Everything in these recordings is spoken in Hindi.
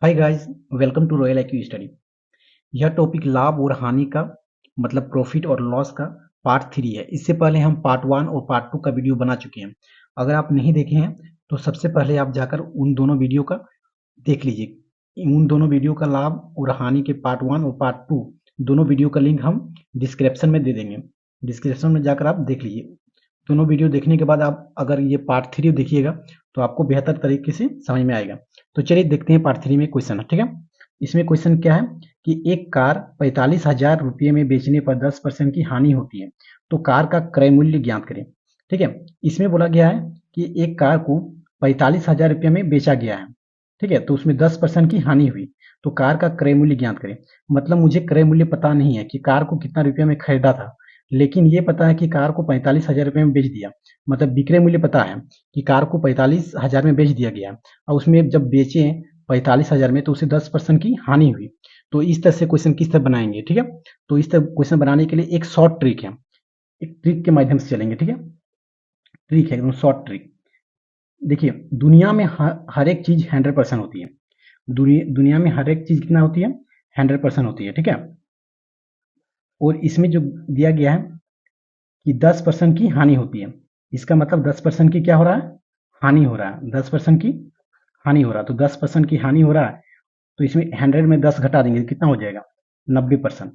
Hi guys, welcome to royal IQ study. यह टॉपिक लाभ और हानि का मतलब प्रॉफिट और लॉस का पार्ट 3 है। इससे पहले हम पार्ट 1 और पार्ट 2 का वीडियो बना चुके हैं। अगर आप नहीं देखे हैं तो सबसे पहले आप जाकर उन दोनों वीडियो का देख लीजिए। उन दोनों वीडियो का लाभ और हानि के पार्ट 1 और पार्ट 2 दोनों वीडियो का लिंक हम डिस्क्रिप्शन में दे देंगे। डिस्क्रिप्शन में जाकर आप देख लीजिए। दोनों वीडियो देखने के बाद आप अगर ये पार्ट 3 देखिएगा तो आपको बेहतर तरीके से समझ में आएगा। तो चलिए देखते हैं पार्ट 3 में क्वेश्चन है, ठीक है। इसमें क्वेश्चन क्या है कि एक कार 45,000 रुपये में बेचने पर 10% की हानि होती है, तो कार का क्रय मूल्य ज्ञात करें। ठीक है, इसमें बोला गया है कि एक कार को 45,000 रुपये में बेचा गया है, ठीक है, तो उसमें 10% की हानि हुई, तो कार का क्रय मूल्य ज्ञात करें। मतलब मुझे क्रय मूल्य पता नहीं है कि कार को कितना रुपया में खरीदा था, लेकिन ये पता है कि कार को 45,000 रुपये में बेच दिया। मतलब विक्रय मूल्य पता है कि कार को 45,000 में बेच दिया गया और उसमें जब बेचे 45,000 में तो उसे 10% की हानि हुई। तो इस तरह से क्वेश्चन किस तरह बनाएंगे, ठीक है। तो इस तरह क्वेश्चन बनाने के लिए एक शॉर्ट ट्रिक है, एक ट्रिक के माध्यम से चलेंगे, ठीक है। ट्रिक है एकदम शॉर्ट ट्रिक। देखिए, दुनिया में हर एक चीज 100% होती है। दुनिया में हर एक चीज कितना होती है, 100% होती है, ठीक है। और इसमें जो दिया गया है कि 10% की हानि होती है, इसका मतलब 10% की क्या हो रहा है, हानि हो रहा है। 10% की हानि हो रहा है, तो 10% की हानि हो रहा है, तो इसमें 100 में 10 घटा देंगे तो कितना हो जाएगा, 90%।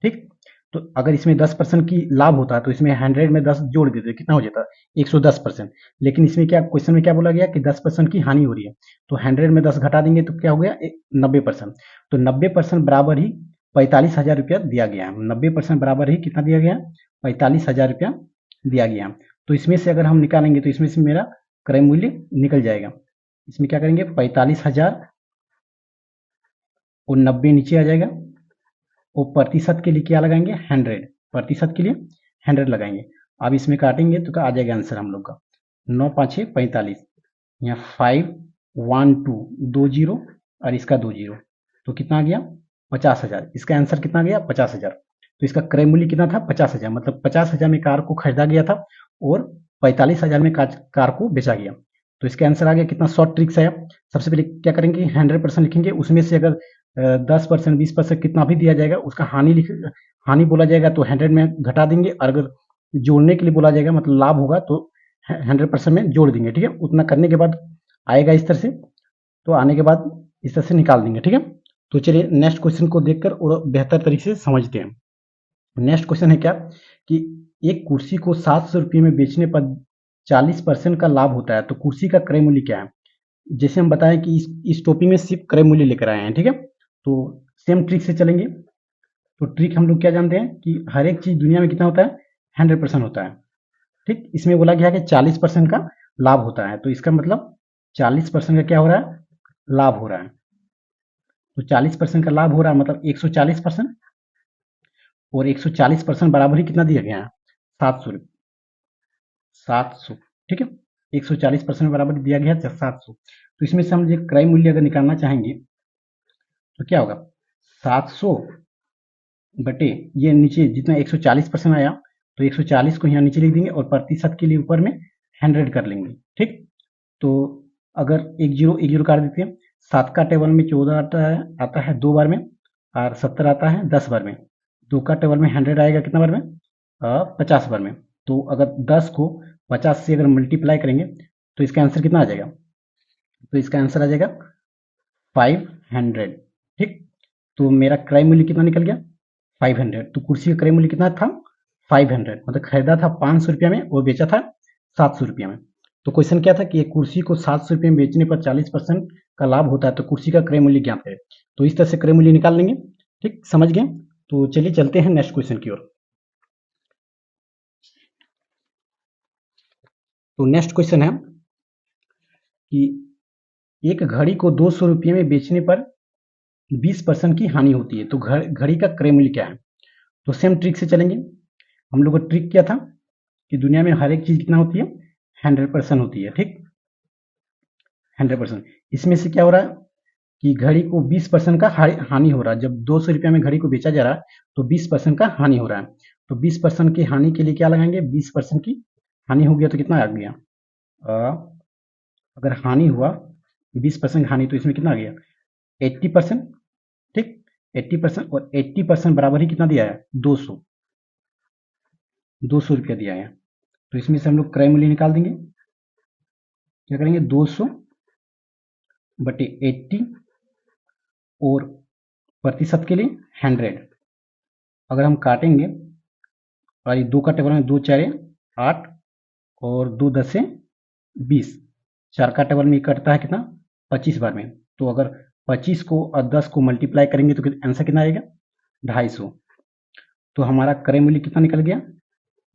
ठीक, तो अगर इसमें 10% की लाभ होता है तो इसमें 100 में 10 जोड़ देते कितना हो जाता, 110%। लेकिन इसमें क्या, क्वेश्चन में क्या बोला गया कि 10% की हानि हो रही है, तो 100 में 10 घटा देंगे तो क्या हो गया, 90%। तो 90% बराबर ही 45,000 रुपया दिया गया है। 90% बराबर ही कितना दिया गया, 45,000 रुपया दिया गया। तो इसमें से अगर हम निकालेंगे तो इसमें से मेरा क्रय मूल्य निकल जाएगा। इसमें क्या करेंगे, 45,000 और 90 नीचे आ जाएगा, और प्रतिशत के लिए क्या लगाएंगे, 100। प्रतिशत के लिए 100 लगाएंगे। अब इसमें काटेंगे तो क्या आ जाएगा आंसर हम लोग का, 9×5=45, यहाँ 512 और इसका 20, तो कितना आ गया, 50,000। इसका आंसर कितना आ गया, 50,000। तो इसका क्रय मूल्य कितना था, 50,000। मतलब 50,000 में कार को खरीदा गया था और 45,000 में कार को बेचा गया। तो इसका आंसर आ गया। कितना शॉर्ट ट्रिक्स है। सबसे पहले क्या करेंगे, 100% लिखेंगे, उसमें से अगर 10% 20% कितना भी दिया जाएगा उसका हानि बोला जाएगा तो 100 में घटा देंगे, और अगर जोड़ने के लिए बोला जाएगा मतलब लाभ होगा तो 100% में जोड़ देंगे, ठीक है। उतना करने के बाद आएगा इस तरह से, तो आने के बाद इस तरह से निकाल देंगे, ठीक है। तो चलिए नेक्स्ट क्वेश्चन को देखकर और बेहतर तरीके से समझते हैं। नेक्स्ट क्वेश्चन है क्या कि एक कुर्सी को 700 रुपये में बेचने पर 40% का लाभ होता है, तो कुर्सी का क्रय मूल्य क्या है। जैसे हम बताएं कि इस टॉपिक में सिर्फ क्रय मूल्य लेकर आए हैं, ठीक है। तो सेम ट्रिक से चलेंगे। तो ट्रिक हम लोग क्या जानते हैं कि हर एक चीज दुनिया में कितना होता है, 100% होता है। ठीक, इसमें बोला गया है कि 40% का लाभ होता है, तो इसका मतलब 40% का क्या हो रहा है, लाभ हो रहा है। तो 40% का लाभ हो रहा है मतलब 140%, और 140% बराबर ही कितना दिया गया है, 700। 700, ठीक है। 140% बराबर दिया गया है 700। तो इसमें से हम ये क्रय मूल्य अगर निकालना चाहेंगे तो क्या होगा, 700 बटे ये नीचे जितना 140% आया, तो 140 को यहाँ नीचे लिख देंगे और प्रतिशत के लिए ऊपर में 100 कर लेंगे, ठीक। तो अगर एक जीरो काट देते हैं, 7 का टेबल में 14 आता है 2 बार में, और 70 आता है 10 बार में। 2 का टेबल में 100 आएगा कितना बार में, 50 बार में। तो अगर 10 को 50 से अगर मल्टीप्लाई करेंगे तो इसका आंसर कितना आ जाएगा, तो इसका आंसर आ जाएगा 500, ठीक। तो मेरा क्रय मूल्य कितना निकल गया, 500। तो कुर्सी का क्रय मूल्य कितना था, 500। मतलब खरीदा था 500 रुपया में और बेचा था 700 रुपया में। तो क्वेश्चन क्या था कि एक कुर्सी को 700 रुपये में बेचने पर 40% का लाभ होता है, तो कुर्सी का क्रय मूल्य ज्ञात करें। तो इस तरह से क्रय मूल्य निकाल लेंगे, ठीक, समझ गए। तो चलिए चलते हैं नेक्स्ट क्वेश्चन की ओर। तो नेक्स्ट क्वेश्चन है कि एक घड़ी को 200 रुपये में बेचने पर 20% की हानि होती है, तो घड़ी का क्रय मूल्य क्या है। तो सेम ट्रिक से चलेंगे। हम लोग का ट्रिक क्या था कि दुनिया में हर एक चीज कितना होती है, 100% होती है, ठीक, 100%। इसमें से क्या हो रहा है कि घड़ी को 20% का हानि हो रहा है। जब 200 रुपया में घड़ी को बेचा जा रहा है तो 20% का हानि हो रहा है। तो 20% की हानि के लिए क्या लगाएंगे, 20% की हानि हो गया तो कितना आ गया, अगर हानि हुआ 20% हानि तो इसमें कितना आ गया, 80%, ठीक, 80% और 80% बराबर ही कितना दिया है, 200 रुपया दिया है। तो इसमें से हम लोग क्रय मूल्य निकाल देंगे। क्या करेंगे, 200 बटे 80 और प्रतिशत के लिए 100। अगर हम काटेंगे, और ये 2 का टेबल में 2 4 8 और 2 10 20, 4 का टेबल में कटता है कितना, 25 बार में। तो अगर 25 को और 10 को मल्टीप्लाई करेंगे तो आंसर कितना आएगा, 250। तो हमारा क्रय मूल्य कितना निकल गया,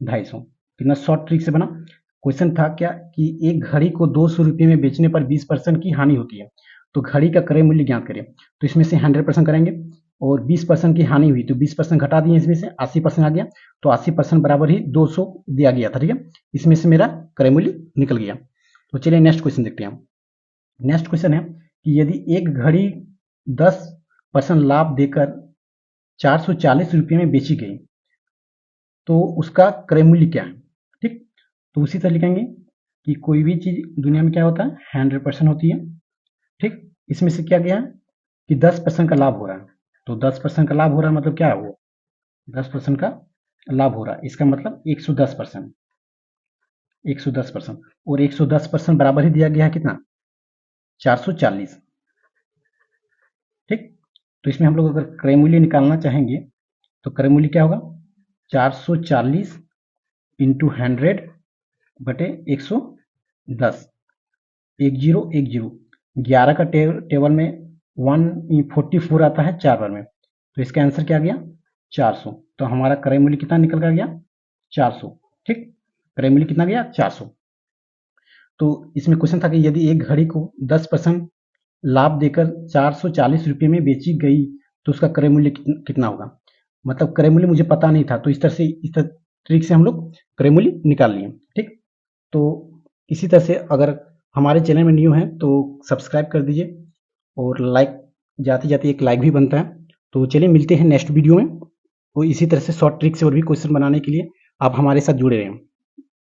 250। कितना शॉर्ट ट्रिक से बना। क्वेश्चन था क्या कि एक घड़ी को 200 रुपये में बेचने पर 20% की हानि होती है, तो घड़ी का क्रय मूल्य ज्ञात करें। तो इसमें से 100% करेंगे और 20% की हानि हुई तो 20% घटा दिए, इसमें से 80% आ गया। तो 80% बराबर ही 200 दिया गया था, ठीक है। इसमें से मेरा क्रय मूल्य निकल गया। तो चलिए नेक्स्ट क्वेश्चन देखते हैं हम। नेक्स्ट क्वेश्चन है कि यदि एक घड़ी 10% लाभ देकर 440 रुपये में बेची गई तो उसका क्रय मूल्य क्या है, ठीक। तो उसी तरह लिखेंगे कि कोई भी चीज दुनिया में क्या होता है, 100% होती है, ठीक। इसमें से क्या गया कि 10% का लाभ हो रहा है। तो 10% का लाभ हो रहा है मतलब क्या है, वो 10% का लाभ हो रहा है, इसका मतलब 110%। 110% और 110% बराबर ही दिया गया है कितना, 440, ठीक। तो इसमें हम लोग अगर क्रय मूल्य निकालना चाहेंगे तो क्रय मूल्य क्या होगा, 440 इंटू 100 बटे 110, 1010, 11 का टेबल में 144 आता है 4 बार में। तो इसका आंसर क्या गया, 400। तो हमारा क्रय मूल्य कितना निकल कर गया, 400, ठीक। क्रय मूल्य कितना गया, 400। तो इसमें क्वेश्चन था कि यदि एक घड़ी को 10% लाभ देकर 440 रुपये में बेची गई तो उसका क्रय मूल्य कितना होगा। मतलब क्रय मूल्य मुझे पता नहीं था, तो इस तरह ट्रिक से हम लोग क्रय मूल्य निकाल लिए, ठीक। तो इसी तरह से अगर हमारे चैनल में न्यू हैं तो सब्सक्राइब कर दीजिए और लाइक, जाते जाते एक लाइक भी बनता है। तो चलिए मिलते हैं नेक्स्ट वीडियो में। तो इसी तरह से शॉर्ट ट्रिक से और भी क्वेश्चन बनाने के लिए आप हमारे साथ जुड़े रहें।